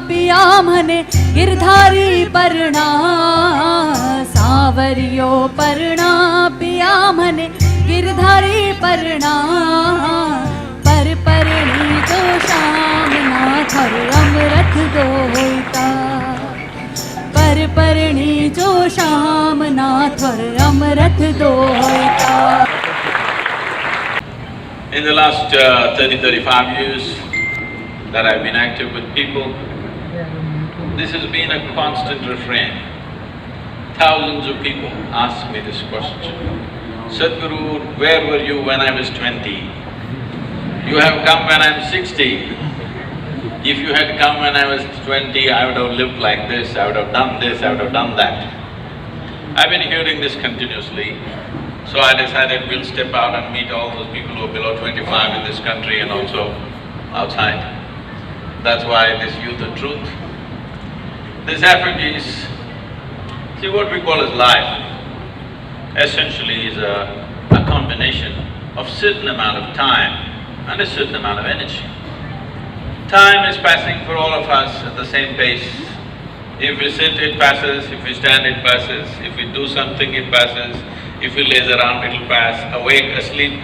पिया मने गिरधारी पर्णा सावरियो पर्णा पिया मने गिरधारी पर्णा पर परणी तो शाम ना थर अमृत दोता पर परणी जो शाम ना थर अमृत दोता. In the last 30-35 years that I've been active with people, this has been a constant refrain. Thousands of people ask me this question. Sadhguru, where were you when I was 20? You have come when I'm 60. If you had come when I was 20, I would have lived like this, I would have done this, I would have done that. I've been hearing this continuously, so I decided we'll step out and meet all those people who are below 25 in this country and also outside. That's why this Youth of Truth. This effort is… see, what we call as life essentially is a combination of certain amount of time and a certain amount of energy. Time is passing for all of us at the same pace. If we sit, it passes. If we stand, it passes. If we do something, it passes. If we laze around, it'll pass. Awake, asleep,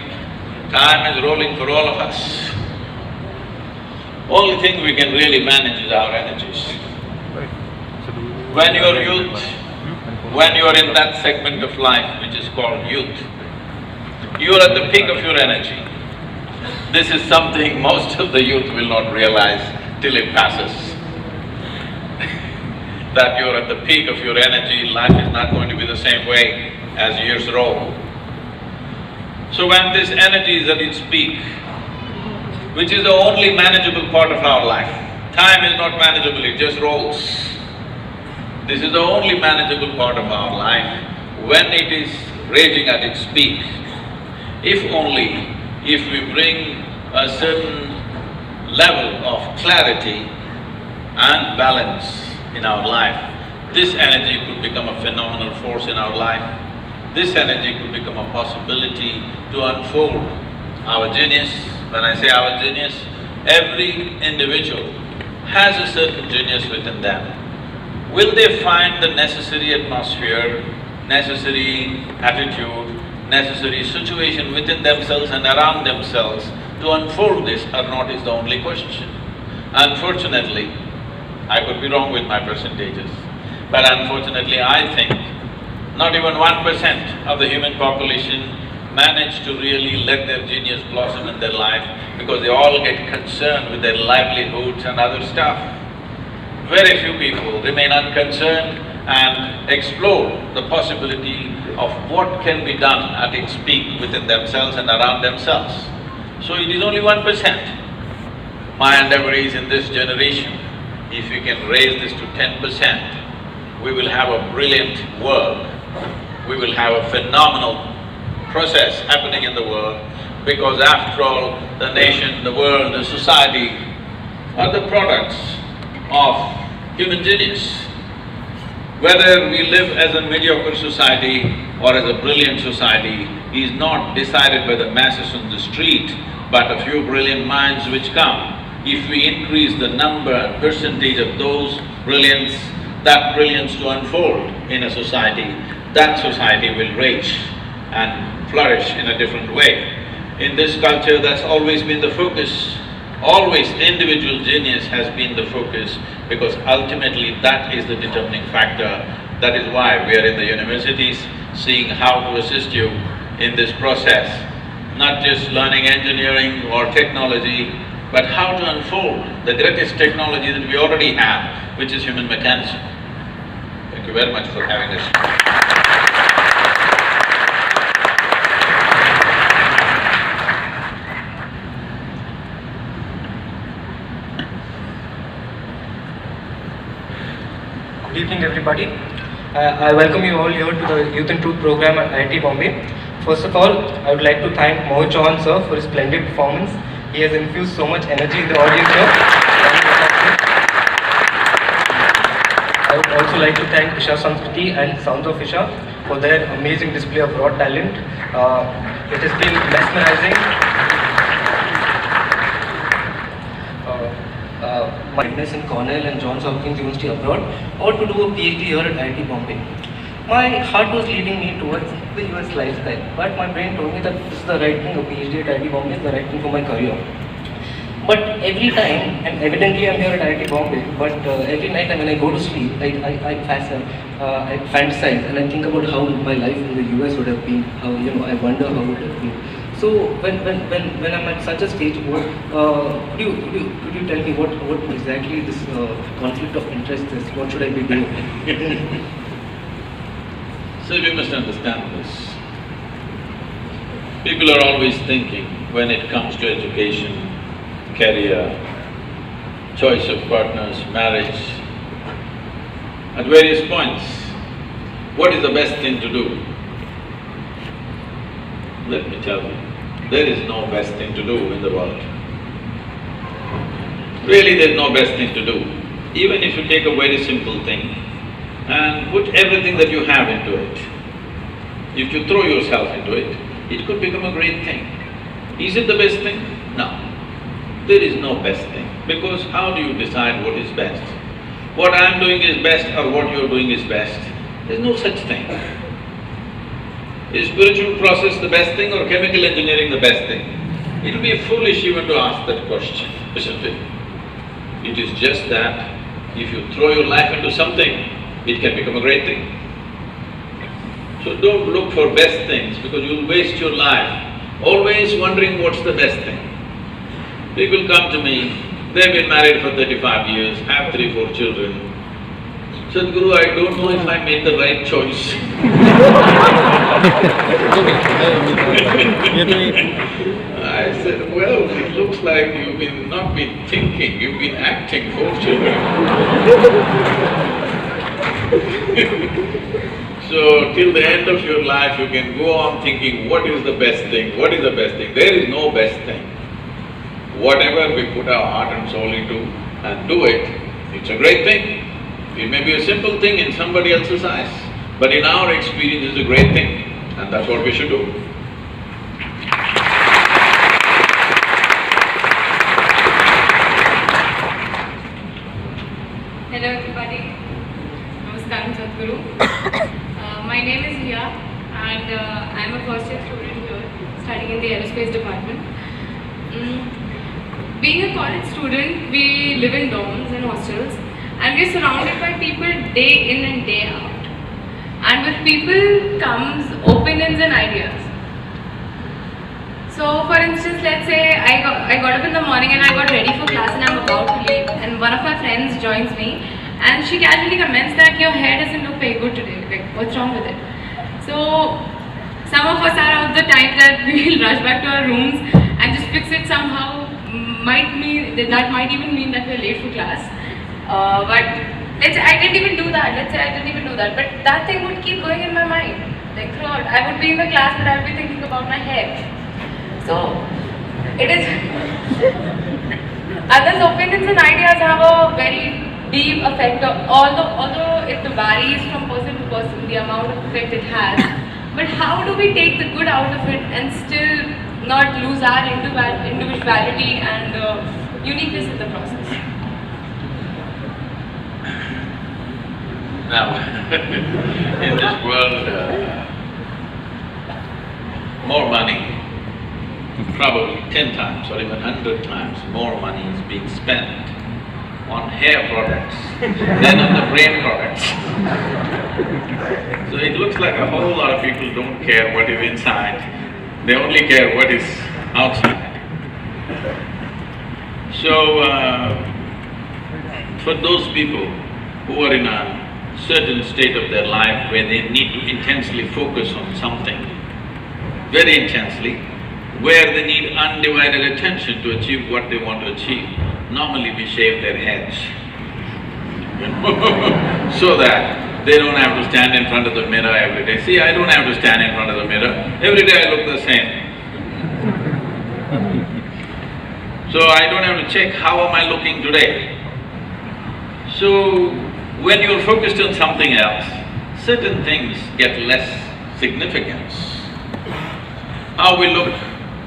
time is rolling for all of us. Only thing we can really manage is our energies. When you're youth, when you're in that segment of life which is called youth, you're at the peak of your energy. This is something most of the youth will not realize till it passes. That you're at the peak of your energy, life is not going to be the same way as years roll. So when this energy is at its peak, which is the only manageable part of our life, time is not manageable, it just rolls. This is the only manageable part of our life. When it is raging at its peak, if we bring a certain level of clarity and balance in our life, this energy could become a phenomenal force in our life. This energy could become a possibility to unfold our genius. When I say our genius, every individual has a certain genius within them. Will they find the necessary atmosphere, necessary attitude, necessary situation within themselves and around themselves to unfold this or not is the only question. Unfortunately, I could be wrong with my percentages, but unfortunately I think not even 1% of the human population manage to really let their genius blossom in their life because they all get concerned with their livelihoods and other stuff. Very few people remain unconcerned and explore the possibility of what can be done at its peak within themselves and around themselves. So it is only 1%. My endeavor is in this generation, if we can raise this to 10%, we will have a brilliant world. We will have a phenomenal process happening in the world because after all, the nation, the world, the society are the products of human genius. Whether we live as a mediocre society or as a brilliant society is not decided by the masses on the street, but a few brilliant minds which come. If we increase the number and percentage of those brilliance, that brilliance to unfold in a society, that society will rage and flourish in a different way. In this culture, that's always been the focus. Always individual genius has been the focus because ultimately that is the determining factor. That is why we are in the universities seeing how to assist you in this process. Not just learning engineering or technology, but how to unfold the greatest technology that we already have, which is human mechanism. Thank you very much for having us. Good evening, everybody. I welcome you all here to the Youth and Truth program at IIT Bombay. First of all, I would like to thank Mohit Chauhan sir for his splendid performance. He has infused so much energy in the audience here. I would also like to thank Isha Sanskriti and Sounds of Isha for their amazing display of raw talent. It has been mesmerizing. my MS in Cornell and Johns Hopkins University abroad, or to do a PhD here at IIT Bombay. My heart was leading me towards the US lifestyle, but my brain told me that this is the right thing, a PhD at IIT Bombay is the right thing for my career. But every time, and evidently I'm here at IIT Bombay, but every night when I go to sleep, I fantasize and I think about how my life in the US would have been, how, I wonder how it would have been. So when I'm at such a stage, could you tell me what exactly this conflict of interest is? What should I be doing? So we must understand this. People are always thinking when it comes to education, career, choice of partners, marriage, at various points, what is the best thing to do? Let me tell you, there is no best thing to do in the world. Really, there is no best thing to do. Even if you take a very simple thing and put everything that you have into it, if you throw yourself into it, it could become a great thing. Is it the best thing? No. There is no best thing, because how do you decide what is best? What I am doing is best or what you are doing is best? There is no such thing. Is spiritual process the best thing or chemical engineering the best thing? It will be foolish even to ask that question, isn't it? It is just that if you throw your life into something, it can become a great thing. So don't look for best things, because you'll waste your life always wondering what's the best thing. People come to me, they've been married for 35 years, have 3-4 children. Sadhguru, I don't know if I made the right choice. I said, well, it looks like you've not been thinking, you've been acting 4 children. So, till the end of your life, you can go on thinking, what is the best thing, what is the best thing? There is no best thing. Whatever we put our heart and soul into and do it, it's a great thing. It may be a simple thing in somebody else's eyes, but in our experience it's a great thing, and that's what we should do. Hello everybody, Namaskaram Sadhguru. My name is Hiya and I am a first year student here studying in the aerospace department. Being a college student, we live in dorms and hostels and we are surrounded by people day in and day out. And with people comes opinions and ideas. So for instance, let's say I got up in the morning and I got ready for class and I'm about to leave, and one of my friends joins me and she casually comments that your hair doesn't look very good today, like what's wrong with it? So some of us are of the type that we will rush back to our rooms and just fix it somehow. That might even mean that we're late for class. But let's say I didn't even do that, but that thing would keep going in my mind. Like throughout, I would be in the class but I would be thinking about my hair. So, it is… others' opinions and ideas have a very deep effect, although it varies from person to person, the amount of effect it has. But how do we take the good out of it and still not lose our individuality and uniqueness in the process? Now, in this world, more money, probably 10 times or even 100 times more money is being spent on hair products than on the brain products. So it looks like a whole lot of people don't care what is inside, they only care what is outside. So, for those people who are in a certain state of their life where they need to intensely focus on something, very intensely, where they need undivided attention to achieve what they want to achieve, normally we shave their heads so that they don't have to stand in front of the mirror every day. See, I don't have to stand in front of the mirror, every day I look the same. So I don't have to check how am I looking today. So when you're focused on something else, certain things get less significance. How we look,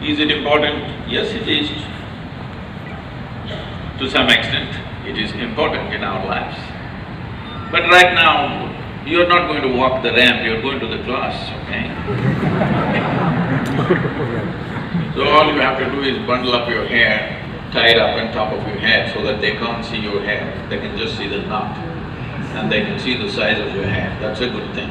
is it important? Yes, it is. To some extent, It is important in our lives. But right now, you're not going to walk the ramp, you're going to the class, okay? So all you have to do is bundle up your hair, tie it up on top of your head so that they can't see your hair, they can just see the knot and they can see the size of your hair, that's a good thing.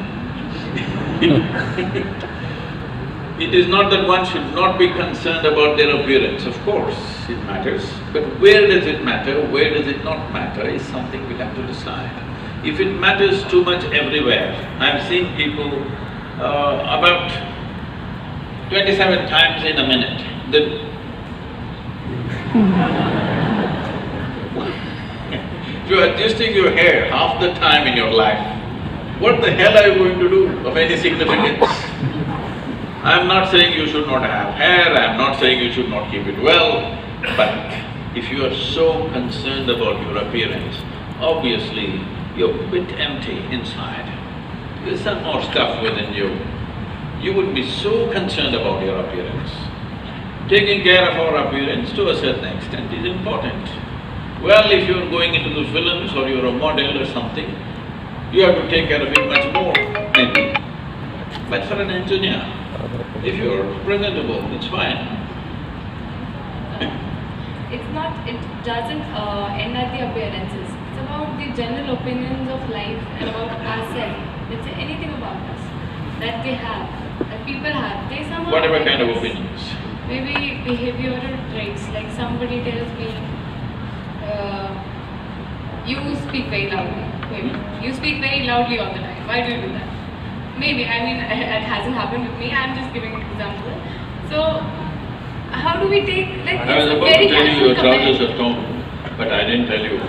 It is not that one should not be concerned about their appearance, of course it matters, but where does it matter, where does it not matter is something we have to decide. If it matters too much everywhere, I've seen people about 27 times in a minute, if you're adjusting your hair half the time in your life, what the hell are you going to do of any significance? I'm not saying you should not have hair, I'm not saying you should not keep it well, but if you are so concerned about your appearance, obviously you're a bit empty inside. There's some more stuff within you. You would be so concerned about your appearance. Taking care of our appearance to a certain extent is important. Well, if you're going into the films or you're a model or something, you have to take care of it much more, maybe. But for an engineer, if you're presentable, it's fine. It's not… it doesn't end at the appearances. It's about the general opinions of life and about ourselves. Let's say anything about us that they have, that people have. They somehow… Whatever kind of opinions. Maybe behavioral traits, like somebody tells me, you speak very loudly, maybe. You speak very loudly all the time. Why do you do that? Maybe, I mean, it hasn't happened with me, I'm just giving an example. So, how do we take… like, I was about to tell you your trousers are torn, but I didn't tell you.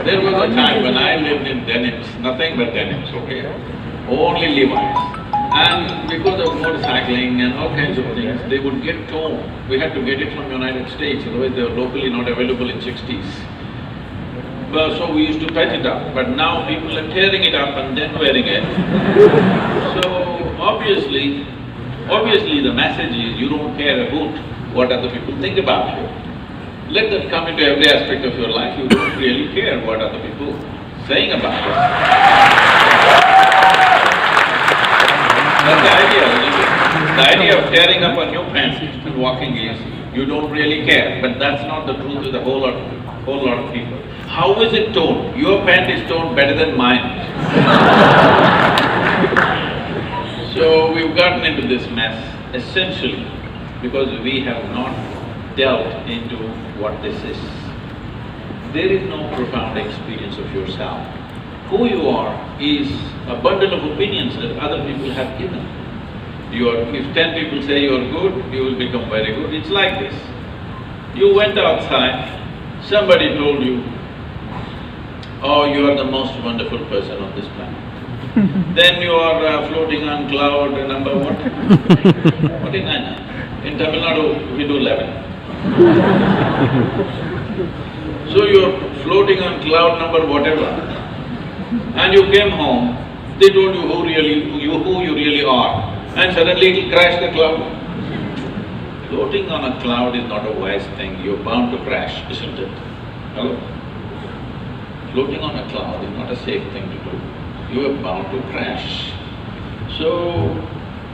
There was a time when I lived in denims, nothing but denims, okay? Only Levi's. And because of motorcycling and all kinds of things, they would get torn. We had to get it from United States, otherwise they were locally not available in 60s. Well, so we used to patch it up, but now people are tearing it up and then wearing it. So obviously the message is you don't care about what other people think about you. Let that come into every aspect of your life, you don't really care what other people are saying about you. That's the idea, isn't it? The idea of tearing up a new pants and walking is, you don't really care, but that's not the truth with a whole lot of people. How is it torn? Your pant is torn better than mine. So we've gotten into this mess essentially because we have not delved into what this is. There is no profound experience of yourself. Who you are is a bundle of opinions that other people have given. If 10 people say you're good, you will become very good. It's like this. You went outside, somebody told you, oh, you are the most wonderful person on this planet. Then you are floating on cloud number what? 49. In Tamil Nadu, we do 11. So you're floating on cloud number whatever, and you came home, they told you who you really are, and suddenly it'll crash the cloud. Floating on a cloud is not a wise thing, you're bound to crash, isn't it? Hello? Floating on a cloud is not a safe thing to do, you are bound to crash. So,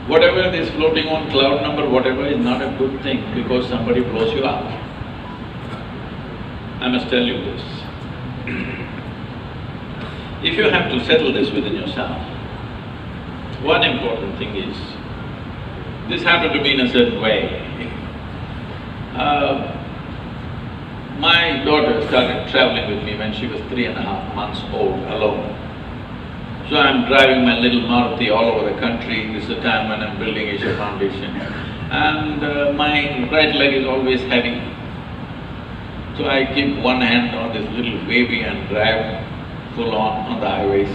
whatever this floating on cloud number whatever is not a good thing because somebody blows you up. I must tell you this. If you have to settle this within yourself, one important thing is, this happened to me in a certain way. My daughter started traveling with me when she was 3.5 months old, alone. So I'm driving my little Maruti all over the country. This is the time when I'm building Asia Foundation. And my right leg is always heavy. So I keep one hand on this little baby and drive full on the highways,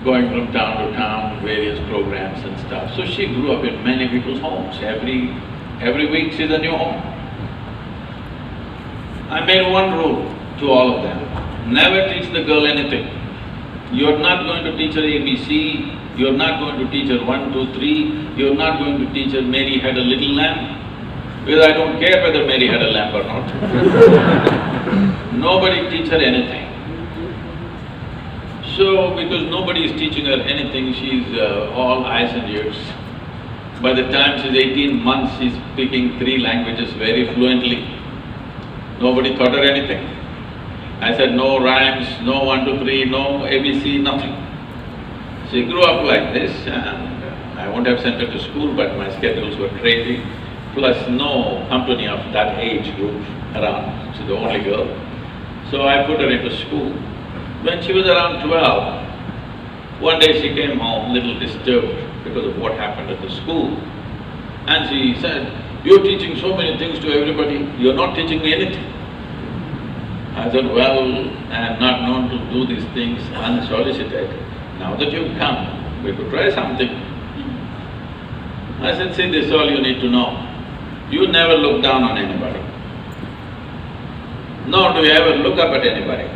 going from town to town, various programs and stuff. So she grew up in many people's homes. Every week she's a new home. I made one rule to all of them, never teach the girl anything. You're not going to teach her ABC, you're not going to teach her 1, 2, 3, you're not going to teach her Mary had a little lamb. because I don't care whether Mary had a lamp or not. Nobody teach her anything. So, because nobody is teaching her anything, she's all eyes and ears. By the time she's 18 months, she's speaking 3 languages very fluently. Nobody taught her anything. I said, no rhymes, no 1, 2, 3, no ABC, nothing. She grew up like this, and I won't have sent her to school, but my schedules were crazy, plus no company of that age group around. She's the only girl. So I put her into school. When she was around 12, one day she came home little disturbed because of what happened at the school. And she said, "You're teaching so many things to everybody, you're not teaching me anything." I said, "Well, I'm not known to do these things unsolicited. Now that you've come, we could try something." I said, "See, this is all you need to know. You never look down on anybody, nor do you ever look up at anybody."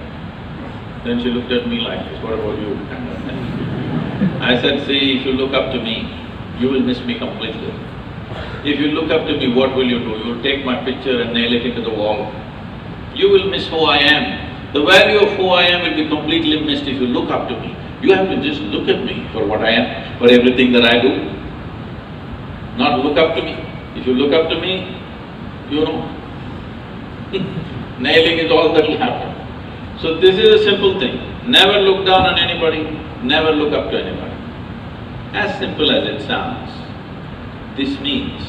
Then she looked at me like this, "What about you?" I said, "See, if you look up to me, you will miss me completely. If you look up to me, what will you do? You'll take my picture and nail it into the wall. You will miss who I am. The value of who I am will be completely missed if you look up to me. You have to just look at me for what I am, for everything that I do. Not look up to me. If you look up to me, you know, nailing is all that will happen. So this is a simple thing. Never look down on anybody, never look up to anybody. As simple as it sounds, this means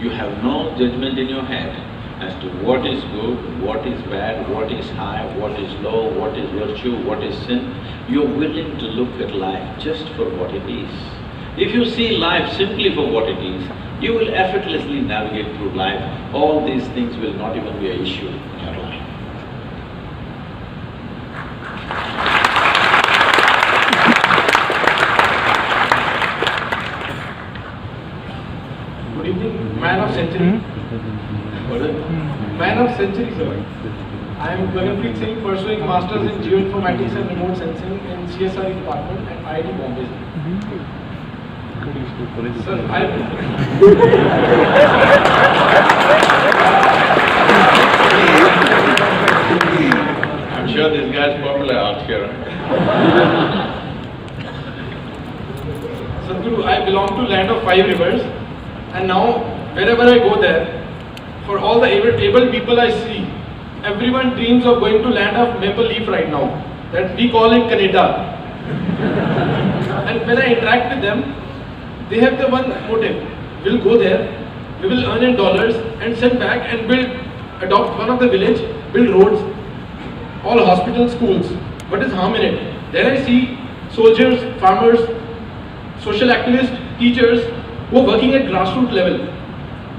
you have no judgment in your head as to what is good, what is bad, what is high, what is low, what is virtue, what is sin. You're willing to look at life just for what it is. If you see life simply for what it is, you will effortlessly navigate through life. All these things will not even be an issue in your life. Good evening, man of century. Man of century, sir. I am Gaganpreet Singh, pursuing Masters in Geoinformatics and Remote Sensing in CSRE department at IIT Bombay. Sir, I'm sure this guy's popular out here. Sadhguru, I belong to land of 5 rivers, and now wherever I go there, for all the able people I see, everyone dreams of going to land of maple leaf right now, that we call it Canada. And when I interact with them, they have the one motive: we'll go there, we will earn in dollars and send back and adopt one of the village, build roads, all hospitals, schools. What is harm in it? There I see soldiers, farmers, social activists, teachers who are working at grassroots level.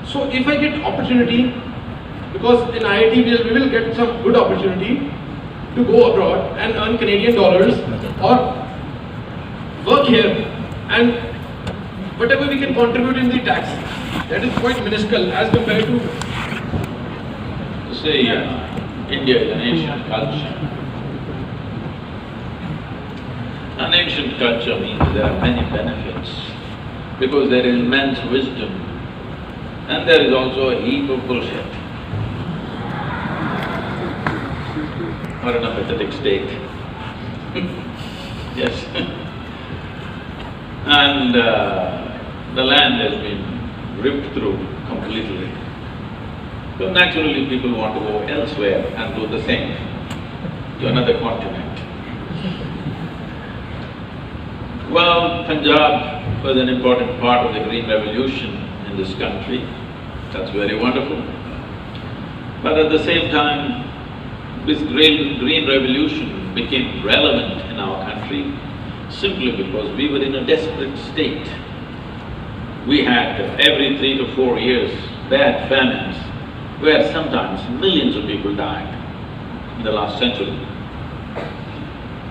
So if I get opportunity, because in IIT we will get some good opportunity to go abroad and earn Canadian dollars or work here, and whatever we can contribute in the tax, that is quite minuscule as compared to… See, India is an ancient culture. An ancient culture means there are many benefits, because there is immense wisdom, and there is also a heap of bullshit. Or an apathetic state. Yes. And the land has been ripped through completely. So naturally people want to go elsewhere and do the same, to another continent. Well, Punjab was an important part of the Green Revolution in this country. That's very wonderful. But at the same time, this Green Revolution became relevant in our country simply because we were in a desperate state. We had every 3 to 4 years bad famines, where sometimes millions of people died in the last century.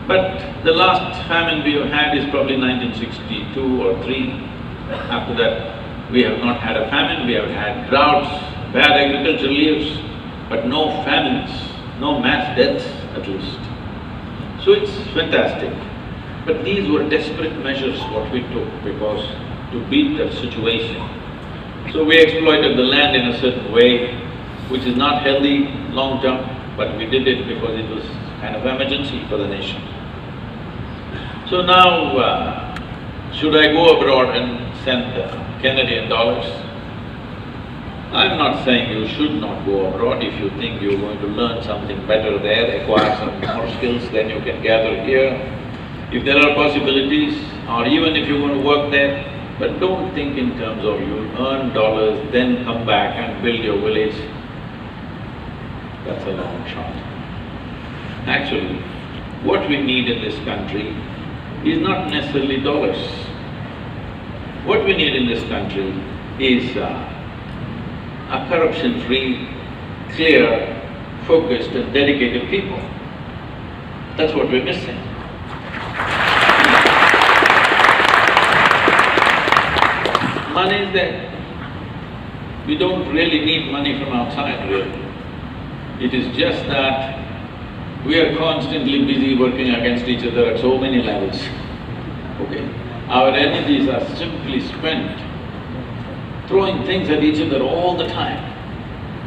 But the last famine we have had is probably 1962 or 3. After that, we have not had a famine, we have had droughts, bad agricultural years, but no famines, no mass deaths at least. So it's fantastic. But these were desperate measures what we took, because to beat that situation, So we exploited the land in a certain way, which is not healthy long term, but we did it because it was kind of emergency for the nation. So now, should I go abroad and send Canadian dollars? I'm not saying you should not go abroad. If you think you're going to learn something better there, acquire some more skills, then you can gather here. If there are possibilities, or even if you're going to work there, but don't think in terms of you'll earn dollars, then come back and build your village. That's a long shot. Actually, what we need in this country is not necessarily dollars. What we need in this country is a corruption-free, clear, focused and dedicated people. That's what we're missing. Money is there. We don't really need money from outside, really. It is just that we are constantly busy working against each other at so many levels, okay? Our energies are simply spent throwing things at each other all the time.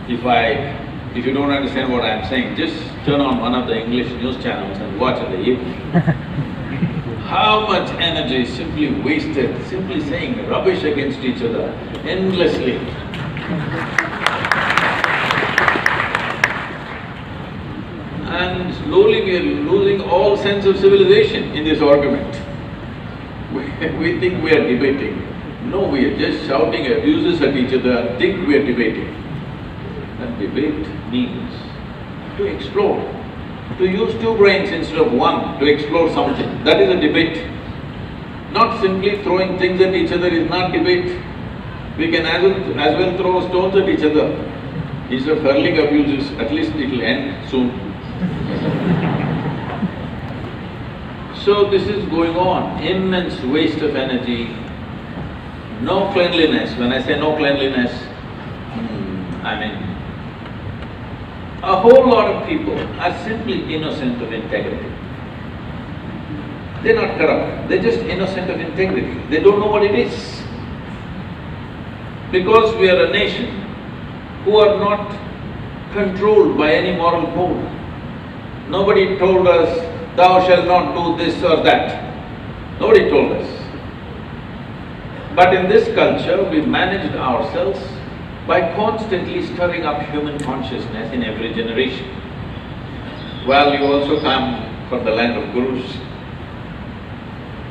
If you don't understand what I'm saying, just turn on one of the English news channels and watch in the evening. How much energy is simply wasted, simply saying rubbish against each other endlessly. And slowly we are losing all sense of civilization in this argument. We think we are debating. No, we are just shouting abuses at each other and think we are debating. And debate means to explore, to use two brains instead of one to explore something. That is a debate. Not simply throwing things at each other is not debate. We can as well throw stones at each other. Instead of hurling abuses, at least it'll end soon. So this is going on, immense waste of energy, no cleanliness. When I say no cleanliness, I mean, a whole lot of people are simply innocent of integrity. They're not corrupt, they're just innocent of integrity. They don't know what it is. Because we are a nation who are not controlled by any moral code. Nobody told us, thou shalt not do this or that. Nobody told us. But in this culture, we managed ourselves by constantly stirring up human consciousness in every generation. Well, you also come from the land of gurus,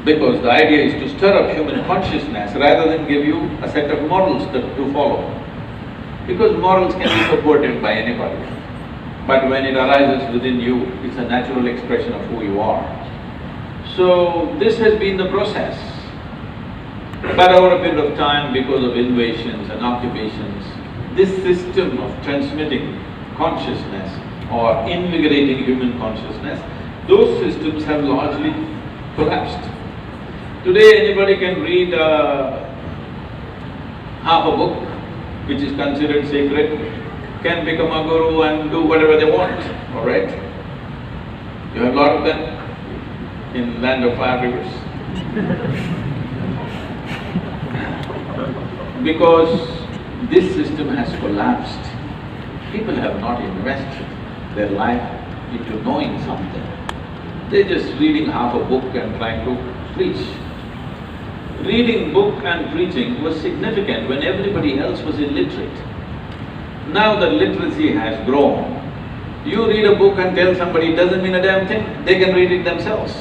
because the idea is to stir up human consciousness rather than give you a set of morals to follow. Because morals can be supported by anybody. But when it arises within you, it's a natural expression of who you are. So this has been the process. But over a period of time, because of invasions and occupations, this system of transmitting consciousness or invigorating human consciousness, those systems have largely collapsed. Today anybody can read half a book, which is considered sacred, can become a guru and do whatever they want, all right? You have a lot of them in land of fire rivers. Because this system has collapsed, people have not invested their life into knowing something. They're just reading half a book and trying to preach. Reading book and preaching was significant when everybody else was illiterate. Now that literacy has grown, you read a book and tell somebody it doesn't mean a damn thing, they can read it themselves.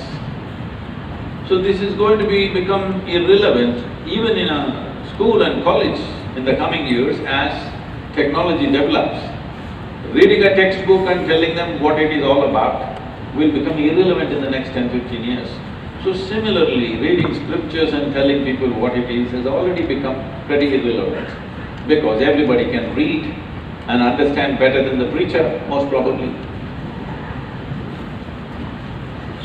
So this is going to become irrelevant even in a school and college in the coming years as technology develops. Reading a textbook and telling them what it is all about will become irrelevant in the next 10–15 years. So similarly, reading scriptures and telling people what it is has already become pretty irrelevant, because everybody can read and understand better than the preacher, most probably.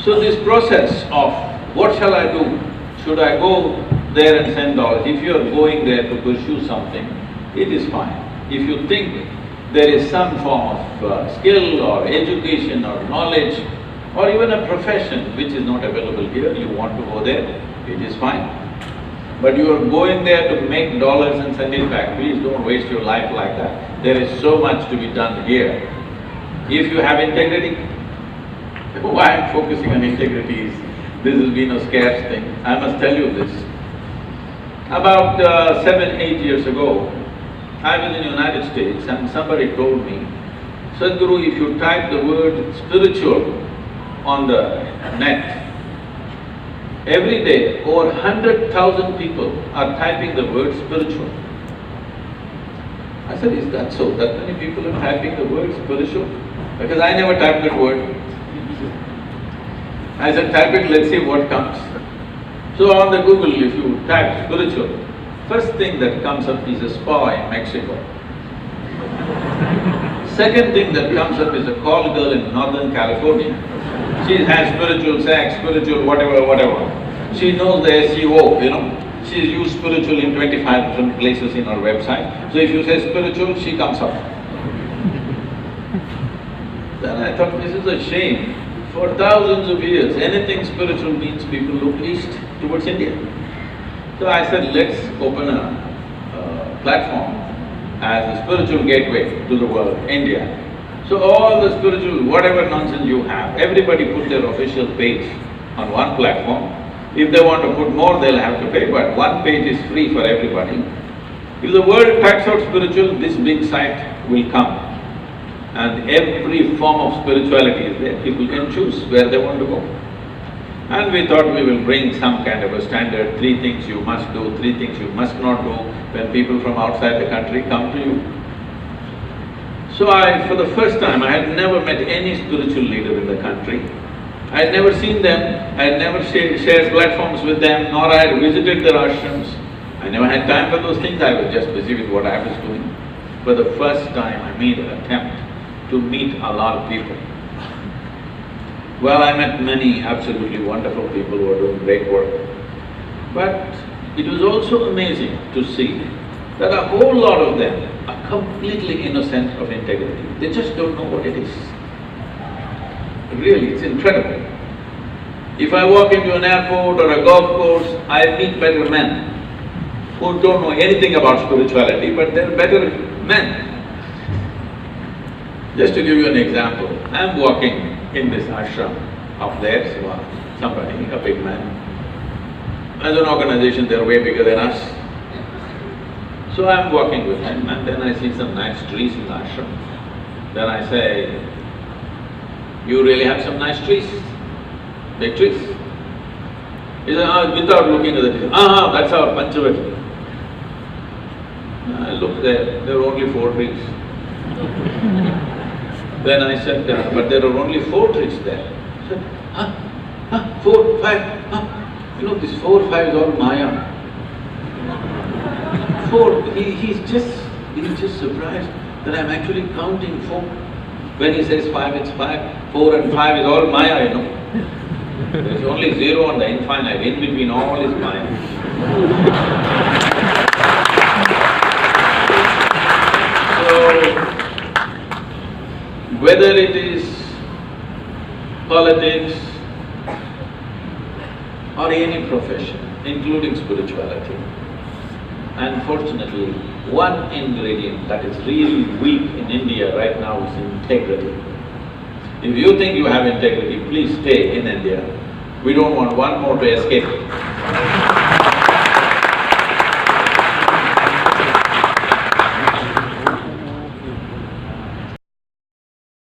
So this process of what shall I do? Should I go there and send dollars? If you are going there to pursue something, it is fine. If you think there is some form of skill or education or knowledge or even a profession which is not available here, you want to go there, it is fine. But you are going there to make dollars and send it back. Please don't waste your life like that. There is so much to be done here. If you have integrity, why I'm focusing on integrity is, this has been a scarce thing. I must tell you this. About 7-8 years ago, I was in the United States and somebody told me, Sadhguru, if you type the word spiritual on the net, every day over 100,000 people are typing the word spiritual. I said, is that so? That many people are typing the word spiritual? Because I never typed that word. I said, type it, let's see what comes. So on the Google, if you type spiritual, first thing that comes up is a spa in Mexico. Second thing that comes up is a call girl in Northern California. She has spiritual sex, spiritual whatever. She knows the SEO, you know. She's used spiritual in 25 different places in her website. So if you say spiritual, she comes up. Then I thought, this is a shame. For thousands of years, anything spiritual means people look east towards India. So I said, let's open a platform as a spiritual gateway to the world, India. So all the spiritual, whatever nonsense you have, everybody put their official page on one platform. If they want to put more, they'll have to pay, but one page is free for everybody. If the world types out spiritual, this big site will come. And every form of spirituality is there, people can choose where they want to go. And we thought we will bring some kind of a standard, 3 things you must do, 3 things you must not do when people from outside the country come to you. So for the first time, I had never met any spiritual leader in the country. I had never seen them, I had never shared platforms with them, nor I had visited their ashrams. I never had time for those things, I was just busy with what I was doing. For the first time, I made an attempt to meet a lot of people. Well, I met many absolutely wonderful people who are doing great work. But it was also amazing to see that a whole lot of them are completely innocent of integrity. They just don't know what it is. Really, it's incredible. If I walk into an airport or a golf course, I meet better men who don't know anything about spirituality, but they're better men. Just to give you an example, I'm walking in this ashram of theirs, somebody, a big man. As an organization, they're way bigger than us. So I'm walking with him and then I see some nice trees in the ashram. Then I say, you really have some nice trees, big trees. He said, without looking at the trees, that's our Panchavati. I looked there were only 4 trees. Then I said, but there are only 4 trees there. I said, 4, 5, you know, this 4, 5 is all Maya. 4, he's just surprised that I'm actually counting 4. When he says 5, it's 5, 4 and 5 is all Maya, you know. There's only 0 on the infinite, in between all is Maya. So, whether it is politics or any profession, including spirituality, unfortunately, one ingredient that is really weak in India right now is integrity. If you think you have integrity, please stay in India. We don't want one more to escape.